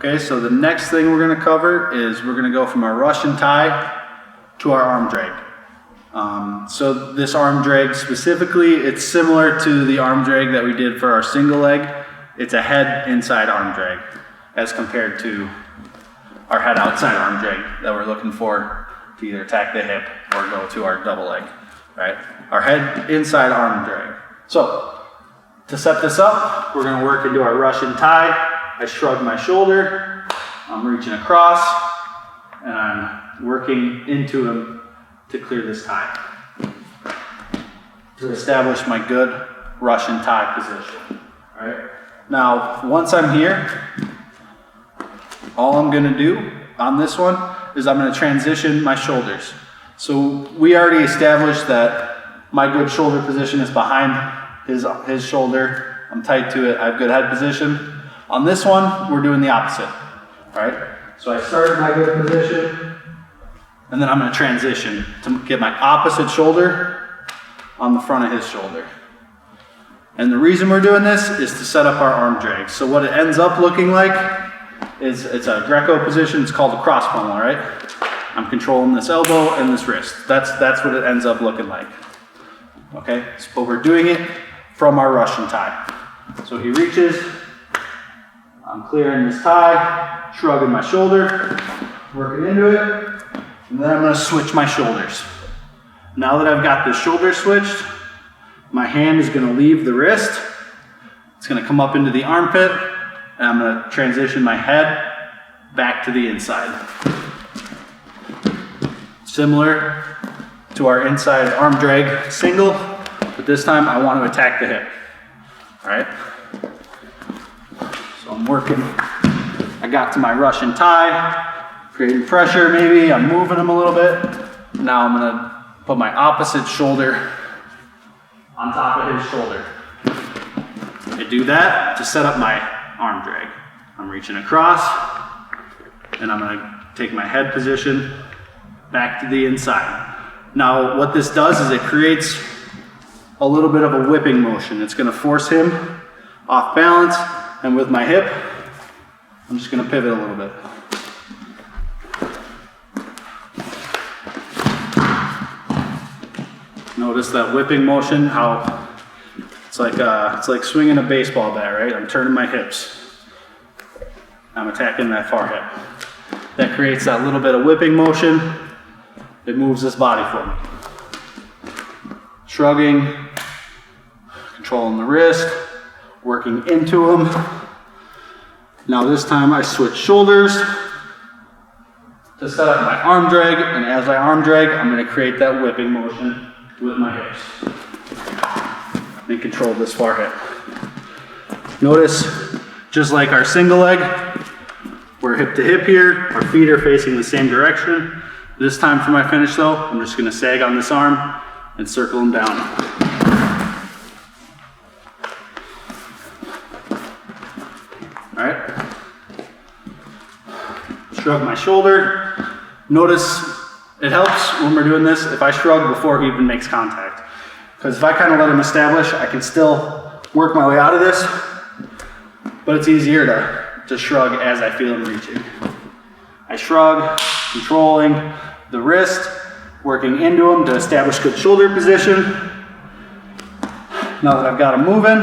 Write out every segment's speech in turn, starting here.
Okay, so the next thing we're gonna cover is we're gonna go from our Russian tie to our arm drag. So this arm drag specifically, it's similar to the arm drag that we did for our single leg. It's a head inside arm drag as compared to our head outside arm drag that we're looking for to either attack the hip or go to our double leg, right? Our head inside arm drag. So to set this up, we're gonna work into our Russian tie. I shrug my shoulder, I'm reaching across, and I'm working into him to clear this tie. To establish my good Russian tie position, all right? Now, once I'm here, all I'm gonna do on this one is I'm gonna transition my shoulders. So we already established that my good shoulder position is behind his shoulder. I'm tight to it, I have good head position. On this one, we're doing the opposite, all right? So I start in my good position, and then I'm gonna transition to get my opposite shoulder on the front of his shoulder. And the reason we're doing this is to set up our arm drag. So what it ends up looking like is it's a Greco position, it's called a cross pummel, right? I'm controlling this elbow and this wrist. That's what it ends up looking like, okay? But we're doing it from our Russian tie. So he reaches, I'm clearing this tie, shrugging my shoulder, working into it, and then I'm gonna switch my shoulders. Now that I've got the shoulder switched, my hand is gonna leave the wrist, it's gonna come up into the armpit, and I'm gonna transition my head back to the inside. Similar to our inside arm drag single, but this time I want to attack the hip, all right? So I'm working, I got to my Russian tie, creating pressure maybe, I'm moving him a little bit. Now I'm gonna put my opposite shoulder on top of his shoulder. I do that to set up my arm drag. I'm reaching across, and I'm gonna take my head position back to the inside. Now what this does is it creates a little bit of a whipping motion. It's gonna force him off balance, and with my hip, I'm just gonna pivot a little bit. Notice that whipping motion, how it's like swinging a baseball bat, right? I'm turning my hips. I'm attacking that far hip. That creates that little bit of whipping motion. It moves this body for me. Shrugging, controlling the wrist, working into him. Now this time I switch shoulders to set up my arm drag, and as I arm drag, I'm gonna create that whipping motion with my hips. And control this far hip. Notice, just like our single leg, we're hip to hip here, our feet are facing the same direction. This time for my finish though, I'm just gonna sag on this arm and circle him down. All right. Shrug my shoulder. Notice it helps when we're doing this if I shrug before he even makes contact. Because if I kind of let him establish, I can still work my way out of this, but it's easier to shrug as I feel him reaching. I shrug, controlling the wrist, working into him to establish good shoulder position. Now that I've got him moving,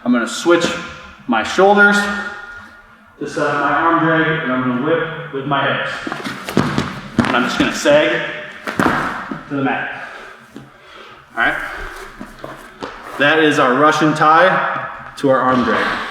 I'm gonna switch my shoulders to set up my arm drag, and I'm gonna whip with my hips. And I'm just gonna sag to the mat. All right? That is our Russian tie to our arm drag.